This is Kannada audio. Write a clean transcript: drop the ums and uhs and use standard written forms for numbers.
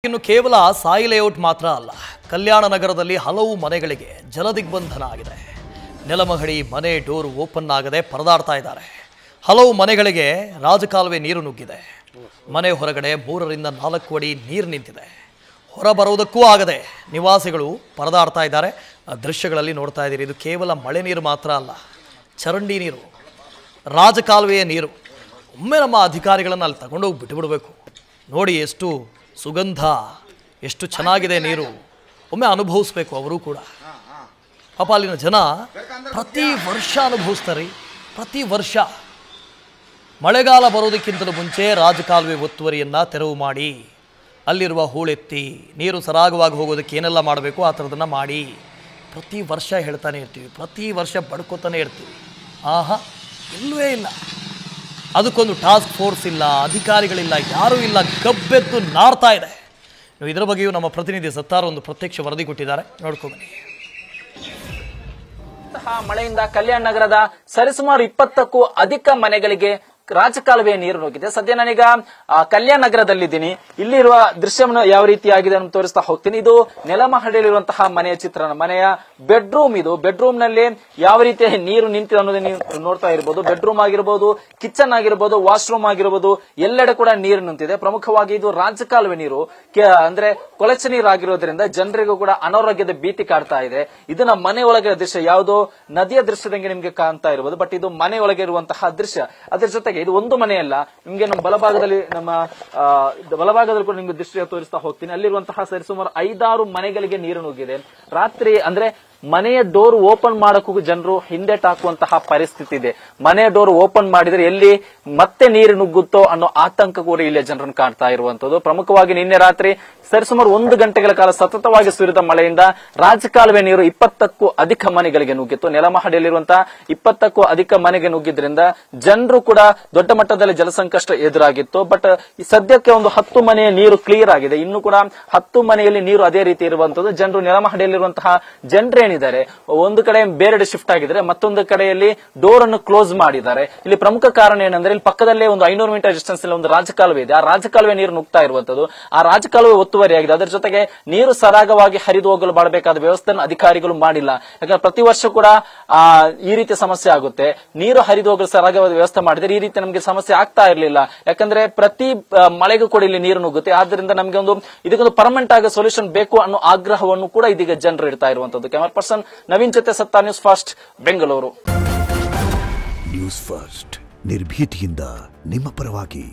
ಇನ್ನು ಕೇವಲ ಸಾಯಿ ಲೇಔಟ್ ಮಾತ್ರ ಅಲ್ಲ, ಕಲ್ಯಾಣ ನಗರದಲ್ಲಿ ಹಲವು ಮನೆಗಳಿಗೆ ಜಲದಿಗ್ಬಂಧನ ಆಗಿದೆ. ನೆಲಮಹಡಿ ಮನೆ ಡೋರ್ ಓಪನ್ ಆಗದೆ ಪರದಾಡ್ತಾ ಇದ್ದಾರೆ. ಹಲವು ಮನೆಗಳಿಗೆ ರಾಜಕಾಲುವೆ ನೀರು ನುಗ್ಗಿದೆ. ಮನೆ ಹೊರಗಡೆ 3 ರಿಂದ 4 ಅಡಿ ನೀರು ನಿಂತಿದೆ. ಹೊರ ಬರೋದಕ್ಕೂ ಆಗದೆ ನಿವಾಸಿಗಳು ಪರದಾಡ್ತಾ ಇದ್ದಾರೆ. ದೃಶ್ಯಗಳಲ್ಲಿ ನೋಡ್ತಾ ಇದ್ದೀರಿ. ಇದು ಕೇವಲ ಮಳೆ ನೀರು ಮಾತ್ರ ಅಲ್ಲ, ಚರಂಡಿ ನೀರು, ರಾಜಕಾಲುವೆಯ ನೀರು. ಒಮ್ಮೆ ನಮ್ಮ ಅಧಿಕಾರಿಗಳನ್ನು ಅಲ್ಲಿ ತಗೊಂಡೋಗಿ ಬಿಟ್ಟುಬಿಡಬೇಕು. ನೋಡಿ ಎಷ್ಟು ಸುಗಂಧ, ಎಷ್ಟು ಚೆನ್ನಾಗಿದೆ ನೀರು. ಒಮ್ಮೆ ಅನುಭವಿಸ್ಬೇಕು ಅವರು ಕೂಡ. ಪಾಪ ಅಲ್ಲಿನ ಜನ ಪ್ರತಿ ವರ್ಷ ಅನುಭವಿಸ್ತಾರೆ. ಪ್ರತಿ ವರ್ಷ ಮಳೆಗಾಲ ಬರೋದಕ್ಕಿಂತಲೂ ಮುಂಚೆ ರಾಜಕಾಲುವೆ ಒತ್ತುವರಿಯನ್ನು ತೆರವು ಮಾಡಿ ಅಲ್ಲಿರುವ ಹೂಳೆತ್ತಿ ನೀರು ಸರಾಗವಾಗಿ ಹೋಗೋದಕ್ಕೆ ಏನೆಲ್ಲ ಮಾಡಬೇಕು ಆ ಥರದನ್ನು ಮಾಡಿ ಪ್ರತಿ ವರ್ಷ ಹೇಳ್ತಾನೆ ಇರ್ತೀವಿ. ಪ್ರತಿ ವರ್ಷ ಬಡ್ಕೋತಾನೆ ಇರ್ತೀವಿ. ಆಹಾ, ಇಲ್ಲವೇ ಇಲ್ಲ. ಅದಕ್ಕೊಂದು ಟಾಸ್ಕ್ ಫೋರ್ಸ್ ಇಲ್ಲ, ಅಧಿಕಾರಿಗಳಿಲ್ಲ, ಯಾರೂ ಇಲ್ಲ. ಗಬ್ಬೆದ್ದು ನಾರ್ತಾ ಇದೆ. ಇದರ ಬಗ್ಗೆಯೂ ನಮ್ಮ ಪ್ರತಿನಿಧಿ ಸತ್ತಾರ್ ಒಂದು ಪ್ರತ್ಯಕ್ಷ ವರದಿ ಕೊಟ್ಟಿದ್ದಾರೆ, ನೋಡ್ಕೊಬನ್ನಿ. ಮಳೆಯಿಂದ ಕಲ್ಯಾಣ ನಗರದ ಸರಿಸುಮಾರು 20ಕ್ಕೂ ಅಧಿಕ ಮನೆಗಳಿಗೆ ರಾಜಕಾಲುವೆಯ ನೀರು ನುಗ್ಗಿದೆ. ಸದ್ಯ ನಾನೀಗ ಕಲ್ಯಾಣ ನಗರದಲ್ಲಿದ್ದೀನಿ. ಇಲ್ಲಿರುವ ದೃಶ್ಯವನ್ನು ಯಾವ ರೀತಿಯಾಗಿದೆ ಅಂತ ತೋರಿಸ್ತಾ ಹೋಗ್ತೀನಿ. ಇದು ನೆಲಮಹಡಿಯಲ್ಲಿರುವಂತಹ ಮನೆಯ ಚಿತ್ರಣ. ಮನೆಯ ಬೆಡ್ರೂಮ್ ಇದು. ಬೆಡ್ರೂಮ್ ನಲ್ಲಿ ಯಾವ ರೀತಿಯ ನೀರು ನಿಂತಿದೆ ಅನ್ನೋದನ್ನ ನೀವು ನೋಡ್ತಾ ಇರಬಹುದು. ಬೆಡ್ರೂಮ್ ಆಗಿರಬಹುದು, ಕಿಚನ್ ಆಗಿರಬಹುದು, ವಾಶ್ರೂಮ್ ಆಗಿರಬಹುದು, ಎಲ್ಲೆಡೆ ಕೂಡ ನೀರು ನಿಂತಿದೆ. ಪ್ರಮುಖವಾಗಿ ಇದು ರಾಜಕಾಲುವೆ ನೀರು, ಅಂದ್ರೆ ಕೊಳಚೆ ನೀರು ಆಗಿರೋದ್ರಿಂದ ಜನರಿಗೂ ಕೂಡ ಅನಾರೋಗ್ಯದ ಭೀತಿ ಕಾಡ್ತಾ ಇದೆ. ಇದನ್ನ ಮನೆ ಒಳಗೆ ದೃಶ್ಯ, ಯಾವುದೋ ನದಿಯ ದೃಶ್ಯದಂಗೆ ನಿಮ್ಗೆ ಕಾಣ್ತಾ ಇರಬಹುದು, ಬಟ್ ಇದು ಮನೆ ಒಳಗೆ ಇರುವಂತಹ ದೃಶ್ಯ. ಅದರ ಜೊತೆಗೆ ಇದು ಒಂದು ಮನೆಯಲ್ಲ, ನಿಮ್ಗೆ ನಮ್ಮ ಬಲಭಾಗದಲ್ಲಿ ಕೂಡ ನಿಮ್ಗೆ ದೃಶ್ಯ ತೋರಿಸ್ತಾ ಹೋಗ್ತೀನಿ. ಅಲ್ಲಿರುವಂತಹ ಸರಿಸುಮಾರು 5-6 ಮನೆಗಳಿಗೆ ನೀರು ನುಗ್ಗಿದೆ. ರಾತ್ರಿ ಅಂದ್ರೆ ಮನೆಯ ಡೋರ್ ಓಪನ್ ಮಾಡಕ್ಕೂ ಜನರು ಹಿಂದೆಟ್ ಹಾಕುವಂತಹ ಪರಿಸ್ಥಿತಿ ಇದೆ. ಮನೆಯ ಡೋರ್ ಓಪನ್ ಮಾಡಿದ್ರೆ ಎಲ್ಲಿ ಮತ್ತೆ ನೀರು ನುಗ್ಗುತ್ತೋ ಅನ್ನೋ ಆತಂಕ ಕೂಡ ಇಲ್ಲಿ ಜನರನ್ನು ಕಾಣ್ತಾ ಇರುವಂತದ್ದು. ಪ್ರಮುಖವಾಗಿ ನಿನ್ನೆ ರಾತ್ರಿ ಸರಿಸುಮಾರು 1 ಗಂಟೆಗಳ ಕಾಲ ಸತತವಾಗಿ ಸುರಿದ ಮಳೆಯಿಂದ ರಾಜಕಾಲುವೆ ನೀರು 20ಕ್ಕೂ ಅಧಿಕ ಮನೆಗಳಿಗೆ ನುಗ್ಗಿತ್ತು. ನೆಲಮಹಡಿಯಲ್ಲಿರುವಂತಹ 20ಕ್ಕೂ ಅಧಿಕ ಮನೆಗೆ ನುಗ್ಗಿದ್ರಿಂದ ಜನರು ಕೂಡ ದೊಡ್ಡ ಮಟ್ಟದಲ್ಲಿ ಜಲಸಂಕಷ್ಟ ಎದುರಾಗಿತ್ತು. ಬಟ್ ಸದ್ಯಕ್ಕೆ ಒಂದು 10 ಮನೆಯ ನೀರು ಕ್ಲಿಯರ್ ಆಗಿದೆ. ಇನ್ನು ಕೂಡ 10 ಮನೆಯಲ್ಲಿ ನೀರು ಅದೇ ರೀತಿ ಇರುವಂತದ್ದು. ಜನರು ನೆಲಮಹಡಿಯಲ್ಲಿರುವಂತಹ ಜನರೇನಿದ್ದಾರೆ ಒಂದು ಕಡೆ ಬೇರೆ ಶಿಫ್ಟ್ ಆಗಿದ್ದಾರೆ, ಮತ್ತೊಂದು ಕಡೆಯಲ್ಲಿ ಡೋರ್ ಅನ್ನು ಕ್ಲೋಸ್ ಮಾಡಿದ್ದಾರೆ. ಇಲ್ಲಿ ಪ್ರಮುಖ ಕಾರಣ ಏನಂದ್ರೆ ಇಲ್ಲಿ ಪಕ್ಕದಲ್ಲೇ ಒಂದು 500 ಮೀಟರ್ ಡಿಸ್ಟೆನ್ಸ್ ಅಲ್ಲಿ ಒಂದು ರಾಜಕಾಲುವೆ ಇದೆ. ಆ ರಾಜಕಾಲುವೆ ನೀರು ನುಗ್ತಾ ಇರುವಂತದ್ದು. ಆ ರಾಜಕಾಲುವೆ ಒತ್ತುವರಿಯಾಗಿದೆ. ಅದರ ಜೊತೆಗೆ ನೀರು ಸರಾಗವಾಗಿ ಹರಿದು ಹೋಗಲು ಮಾಡಬೇಕಾದ ವ್ಯವಸ್ಥೆಯನ್ನು ಅಧಿಕಾರಿಗಳು ಮಾಡಿಲ್ಲ. ಯಾಕಂದ್ರೆ ಪ್ರತಿ ವರ್ಷ ಕೂಡ ಈ ರೀತಿಯ ಸಮಸ್ಯೆ ಆಗುತ್ತೆ. ನೀರು ಹರಿದು ಹೋಗಲು ಸರಾಗವಾದ ವ್ಯವಸ್ಥೆ ಮಾಡಿದ್ರೆ ಈ ರೀತಿ ನಮಗೆ ಸಮಸ್ಯೆ ಆಗ್ತಾ ಇರಲಿಲ್ಲ. ಯಾಕಂದ್ರೆ ಪ್ರತಿ ಮಳೆಗೂ ಕೂಡ ಇಲ್ಲಿ ನೀರು ನುಗ್ಗುತ್ತೆ. ಆದ್ರಿಂದ ನಮಗೆ ಇದಕ್ಕೊಂದು ಪರ್ಮನೆಂಟ್ ಆಗಿ ಸೊಲ್ಯೂಷನ್ ಬೇಕು ಅನ್ನೋ ಆಗ್ರಹವನ್ನು ಕೂಡ ಇದೀಗ ಜನರು ಇಡ್ತಾ ಇರುವಂತದ್ದು. ಕ್ಯಾಮರಾ ಪರ್ಸನ್ ನವೀನ್ ಜೊತೆ ಸತ್ತಾ, news first, Bengaluru. News first, ನಿರ್ಭೀತಿಯಿಂದ ನಿಮ್ಮ ಪರವಾಗಿ.